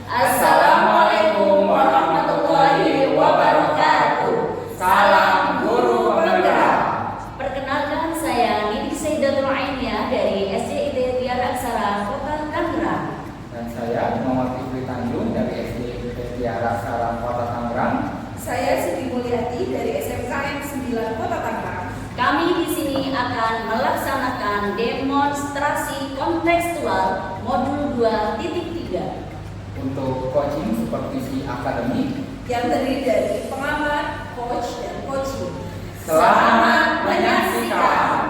Assalamualaikum warahmatullahi wabarakatuh. Salam Guru Penggerak. Perkenalkan, saya Nidi Sayyidatul Ainiyah dari SDIT Tiara Aksara Kota Tangerang. Dan saya Muhammad Fikri Tanjung dari SDIT Tiara Aksara Kota Tangerang. Saya Siti Mulyati dari SMKN 9 Kota Tangerang. Kami di sini akan melaksanakan demonstrasi kontekstual modul 2.3 untuk coaching supervisi akademik yang terdiri dari pengamat, coach, dan coaching. Selamat menyaksikan.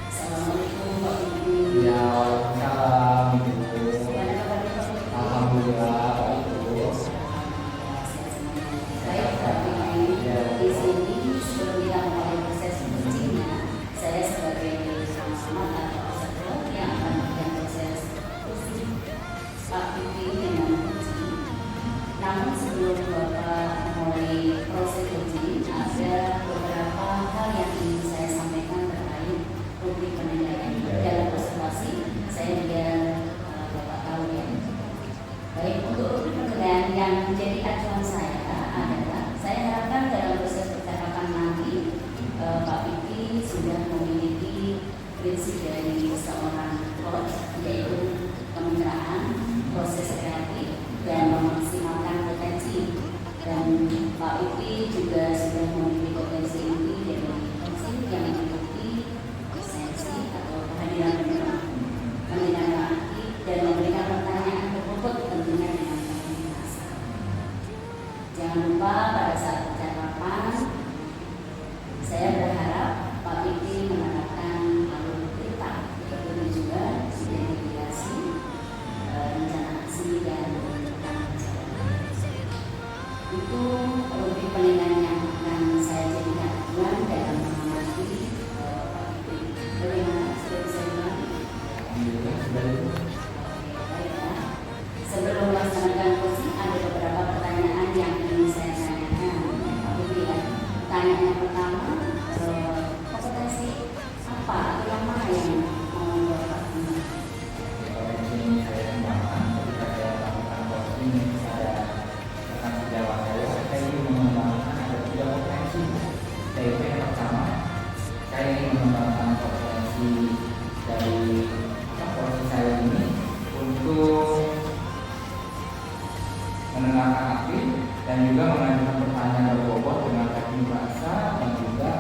Assalamualaikum Pak Ibu. Ya, waalaikumsalam Ibu. Alhamdulillah baik Ibu. Baik, tapi di sini sebelum kita mulai proses coachingnya, saya sebagai pengamat atau observer yang akan melakukan proses coaching Pak Pipi dengan coaching. Namun sebelum Bapak mulai proses coaching, ada beberapa hal yang ingin saya sampaikan terkait rubrik penilaian dalam observasi. Saya biar Bapak tahu ya. Baik, untuk rubrik penilaian yang menjadi acuan saya adalah saya harapkan dalam proses percakapan nanti Pak Pipi sudah memiliki prinsip dari seorang coach, yaitu kemitraan, proses kreatif, dan memaksimalkan potensi. Dan Pak Pipi juga sudah memiliki potensi inti dari coaching yang mengikuti esensi atau kehadiran pendidikan aktif dan memberikan pertanyaan berbobot tentunya dengan komunitas. Jangan lupa pada saat percakapan saya berharap Pak Pipi menerapkan alur cerita, yaitu juga identifikasi, rencana aksi, dan tanggung jawab. Itu rubrik penilaian yang akan saya jadikan acuan dalam mengamati Pak Pipi. Bagaimana? Sudah bisa dimengerti? Alhamdulillah sudah Ibu. Baiklah. Sebelum melaksanakan coaching, ada beberapa pertanyaan yang ingin saya tanyakan. Pak Pipi ya. Pertanyaan yang pertama, kompetensi apa atau yang mana yang mau Bapak kembangkan? Coaching saya kembangkan ketika saya lakukan coaching, saya akan sejawat saya ingin mengembangkan ada 3 potensi. Yaitu yang pertama, saya ingin mengembangkan potensi dari profesi saya ini untuk mendengarkan aktif dan juga mengajukan pertanyaan berbobot dengan teknik bahasa dan juga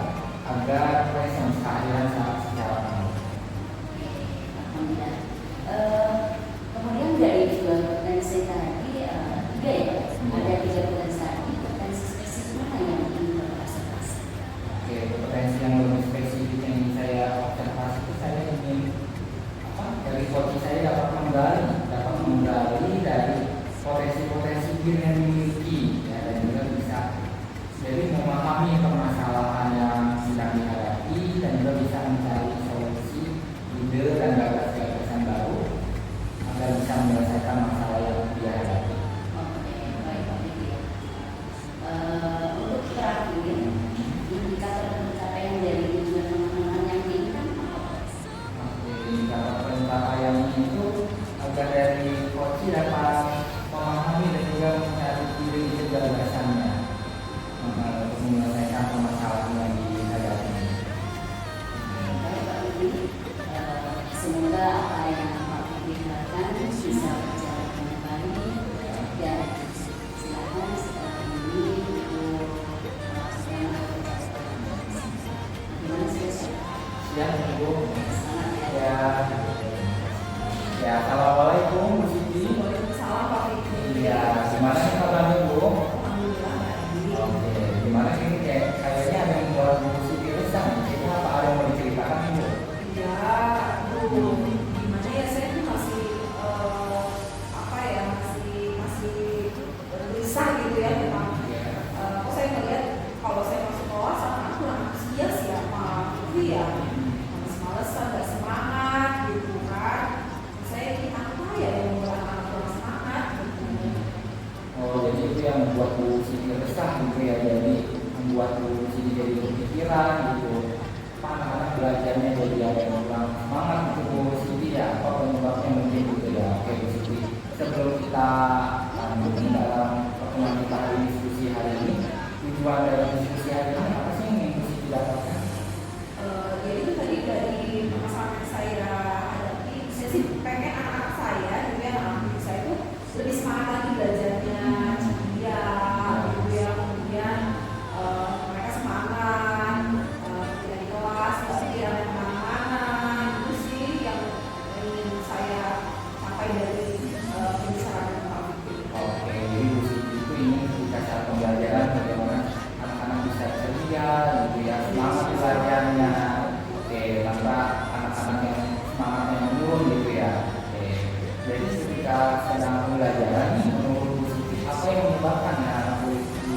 agar presence kehadiran secara penuh. Alhamdulillah. Kemudian dari 2 potensi tadi, 3 ya, ada 3 potensi tadi. Potensi spesifik mana yang ingin Bapak observasi? Oke, potensi yang lebih spesifik yang ingin saya observasi itu saya ingin dari coaching saya dapat menggali dari potensi-potensi diri yang dimiliki ya, dan juga bisa jadi memahami permasalahan yang sedang dihadapi dan juga bisa mencari solusi, ide dan gagasan baru agar bisa menyelesaikan masalah yang dihadapi. Oke, baik Pak Pipi. Untuk terakhir, indikator pencapaian dari tujuan teman-teman yang diinginkan apa? Oke, indikator pencapaian itu agar dari coaching dapat memahami dan juga mencari ide-ide gagasannya untuk menyelesaikan permasalahan yang dihadapi. Baik Pak Pipi, semoga apa yang Pak Pipi harapkan bisa berjalan dengan baik. Dan silakan setelah ini untuk gimana sih? Siap Ibu. Selamat ya. Ya, assalamualaikum Siti resah gitu ya, jadi membuat Bu Siti jadi kepikiran gitu. Anak-anak belajarnya jadi ada yang kurang semangat gitu Bu Siti ya, apa penyebabnya mungkin gitu ya. Oke Bu Siti, sebelum kita lanjut dalam pertemuan kita hari ini, diskusi hari ini, tujuan dari diskusi hari ini apa sih yang ingin Bu Siti dapatkan? Jadi itu tadi dari permasalahan yang saya hadapi, saya sih pengen anak-anak saya, juga anak-anak didik saya itu lebih semangat lagi belajarnya, ceria, gitu ya, kemudian mereka semangat, tidak di kelas, pasti tidak ada kemana-mana, itu sih yang ingin saya capai dari pembicaraan Pak Fikri. Oke, jadi Bu Siti itu ingin ketika saat pembelajaran bagaimana anak-anak bisa ceria, gitu ya, semangat belajarnya. Oke, tanpa anak-anak yang semangatnya menurun gitu ya. Oke, jadi ketika sedang pembelajaran nih, menurut Bu Siti apa yang menyebabkan ya anak Bu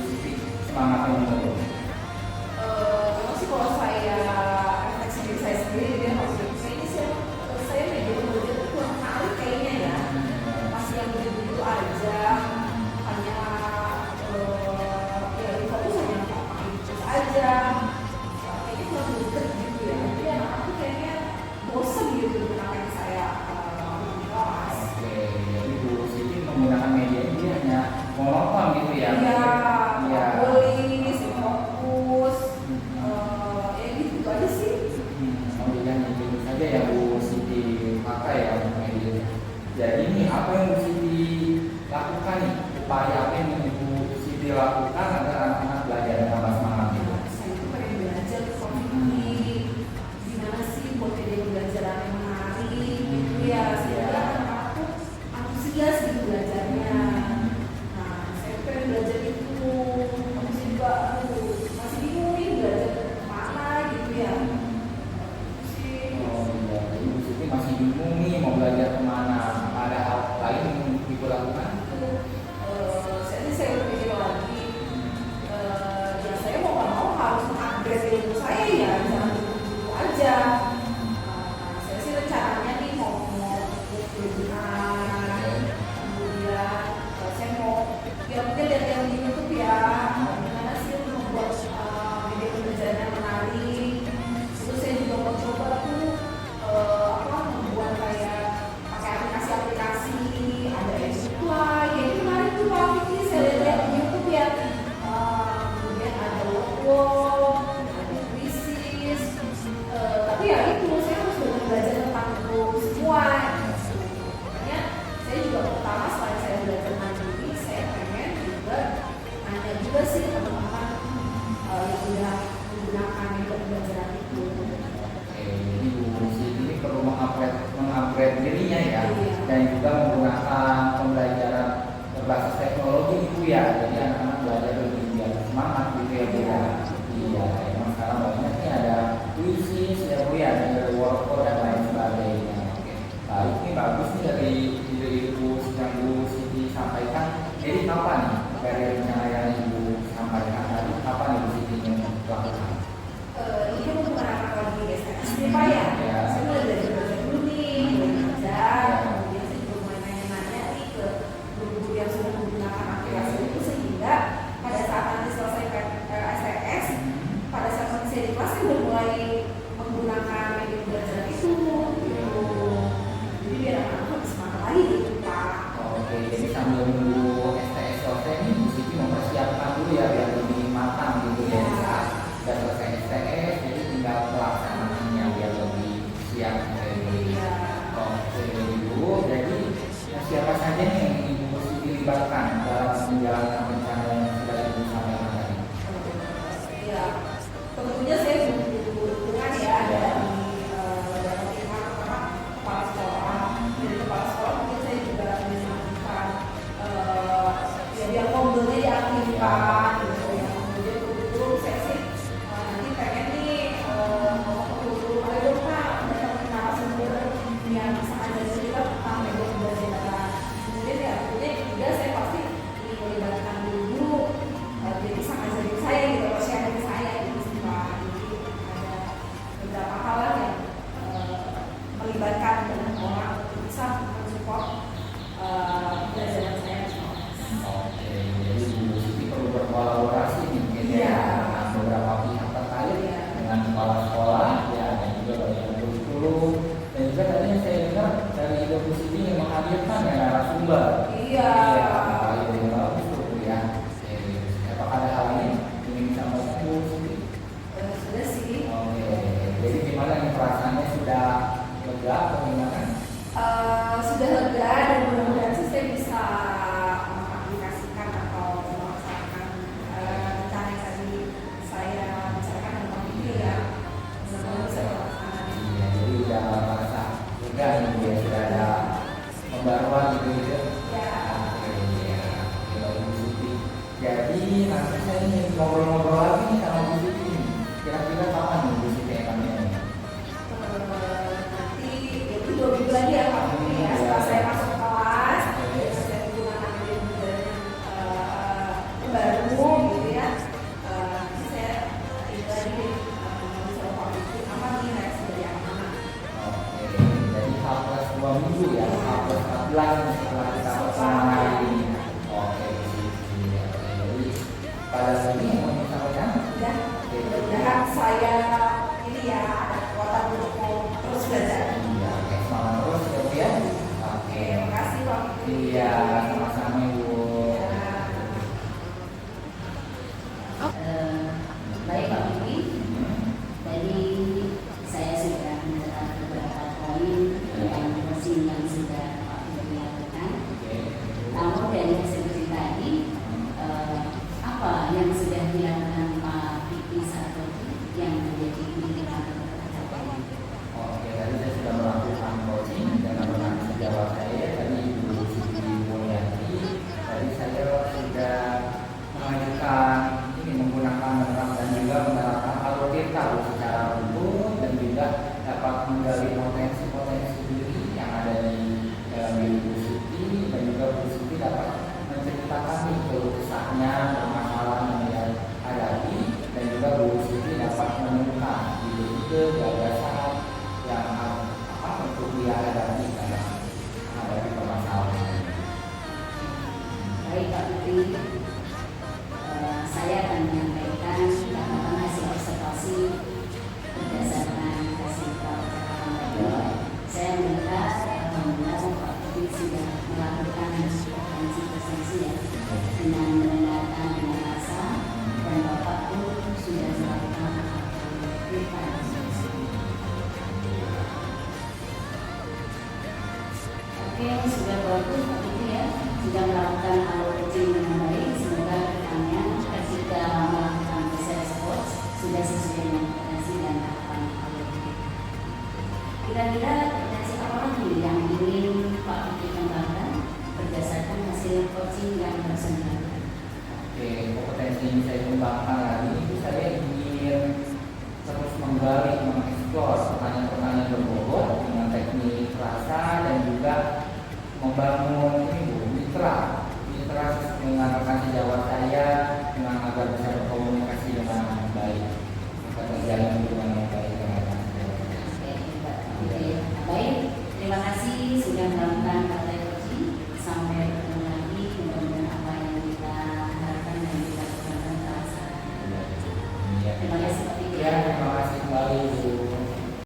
Siti semangatnya menurun? Memang sih kalau saya refleksi diri saya sendiri, dia harus kayaknya saya media belajar itu kurang menarik kayaknya ya. Masih yang begitu aja, hanya ya di fokus hanya pakai itu aja. Kayaknya kurang greget gitu ya. Jadi anak-anak tuh kayaknya bosan gitu dengan apa yang saya lakukan di kelas. Oke, jadi Bu Siti menggunakan media ini hanya menonton gitu ya? Iya, tulis, fokus, ya gitu aja sih. Kemudian itu saja yang Bu Siti pakai ya untuk media. Jadi ini apa yang Bu Siti lakukan nih? Upaya apa yang Bu Siti lakukan agar anak-anak belajar tambah semangat gitu? Saya itu pengen belajar ini gimana sih buat media pembelajaran yang menarik gitu ya, sehingga anak-anak tuh antusias gitu belajarnya. Nah, saya tuh pengen belajar itu, tapi saya juga masih bingung nih belajar kemana gitu ya. Itu sih. Oh iya, jadi Bu Siti masih bingung nih mau belajar kemana? Ada hal lain yang Ibu lakukan? Saya udah pikir lagi, ya saya mau nggak mau harus mengupgrade ilmu saya ya, jangan dulu aja. Saya sih rencananya nih mau webinar, kemudian saya mau ya mungkin lihat yang di YouTube ya, gimana sih untuk membuat media pembelajaran yang menarik. Terus saya juga mau coba tuh membuat kayak pakai aplikasi-aplikasi, ada YouTube lah, ya itu menarik tuh Pak Fikri, saya lihat di YouTube ya. Kemudian ada workbook, ada quizzes, tapi ya itu saya harus belajar tentang itu semua. Makanya saya juga pertama selain saya belajar mandiri, saya pengen juga nanya juga sih teman-teman yang udah menggunakan metode pembelajaran itu. Oke, jadi Bu Siti ini perlu mengupgrade dirinya ya, Iya. dan juga menggunakan pembelajaran berbasis teknologi itu ya. Jadi anak-anak belajar lebih biar semangat gitu ya Bu ya. Iya, emang sekarang banyak nih ada quizzes ya Bu ya, ada workbook dan lain sebagainya. Oke, baik nih, bagus nih dari ide Ibu yang Bu Siti sampaikan. Jadi kapan nih dari rencana yang Ibu sampaikan tadi, kapan Ibu Siti yang lakukan? Ini kan untuk anak-anak lagi STS nih Pak ya. Ya. Saya mulai dari belajar dulu nih, mulai belajar, kemudian saya juga mulai nanya-nanya nih ke guru-guru yang sudah menggunakan aplikasi itu, sehingga pada saat nanti selesai STS, pada saat nanti saya di kelas saya udah mulai menggunakan media pembelajaran itu gitu. Jadi biar anak-anak lebih semangat lagi gitu Pak. Oke, jadi sambil menunggu STS selesai nih, Bu Siti mempersiapkan dulu ya biar lebih matang gitu ya. Saat sudah selesai STS, jadi tinggal pelaksanaannya biar lebih siap gitu. Oke, Ibu. Jadi siapa saja nih yang Ibu Siti libatkan dalam menjalankan rencana yang sudah Ibu sampaikan tadi? Ya, tentunya saya butuh berkolaborasi mungkin ya Iya. dengan beberapa pihak terkait, Iya. dengan kepala sekolah ya, dan juga bagian kurikulum, dan juga tadinya saya dengar dari Ibu Siti yang menghadirkan ya narasumber. Iya. Itu yang bagus tuh ya. Apakah ada hal lain yang disampaikan Bu Siti? Sudah sih. Oke, jadi gimana nih perasaannya, sudah lega atau gimana? Sudah lega dan mudah-mudahan sih saya bisa mengaplikasikan atau melaksanakan rencana yang tadi saya bicarakan dengan Pak Fikri ya. Mudah-mudahan bisa terlaksana. Iya, jadi udah merasa lega nih Bu ya, sudah ada pembaruan gitu ya. Ya. Oke, ya. Oke, baik Bu Siti. Jadi nanti saya ingin ngobrol-ngobrol lagi nih sama Bu Siti nih. Kira-kira kapan nih Bu Siti akan ini? Nanti itu 2 minggu lagi ya Pak Fikri ya. Setelah saya masuk kelas, saya hubungan dengan baru gitu ya. Nanti saya itu lagi sama Pak Fikri apa nih reaksi dari anak-anak. Oke, jadi H+2 minggu ya, H+14 setelah kita pertemuan hari ini. Oke, Bu Siti. Oke, jadi pada ini yang mau disampaikan? Ya, mudah-mudahan saya ini ya ada kekuatan untuk mau terus belajar. Iya, oke, semangat terus ya Bu ya. Oke, Terima kasih Pak Fikri. iya, sama-sama Ibu. Baik Pak Fikri, tadi saya sudah mencatat beberapa poin yang sudah Pak Fikri lakukan. Oke. Namun dari hasil uji tadi, apa yang sudah dilakukan Pak Fikri saat itu yang menjadi indikator tercapai? Oke, tadi saya sudah melakukan coaching dengan menanti sejawat saya tadi Ibu Siti Mulyati. Tadi saya sudah mengajukan ini menggunakan dan juga menerapkan algoritma secara utuh dan juga dapat menggali potensi-potensi diri yang ada di dalam diri Bu Siti, dan juga Bu Siti dapat menceritakan nih keluh kesahnya, permasalahan yang dia hadapi, dan juga Bu Siti dapat menemukan ide-ide gagasan yang apa untuk dia hadapi dalam menghadapi permasalahan ini. Baik Pak Fikri, saya akan menyampaikan catatan hasil observasi berdasarkan hasil percakapan tadi. Saya melihat alhamdulillah Pak Fikri sudah melakukan presensi ya dengan mendengarkan dengan rasa, dan Bapak pun sudah melakukan preparasi. Oke, sudah bagus Pak Fikri ya, sudah melakukan coaching dengan baik. Semoga kedepannya ketika melakukan proses coach sudah sesuai dengan potensi dan harapan Pak Fikri. Kira-kira potensi apa lagi yang ingin Pak Fikri kembangkan berdasarkan hasil coaching yang tersedia? Oke, kompetensi yang saya kembangkan lagi itu saya ingin terus menggali, mengeksplor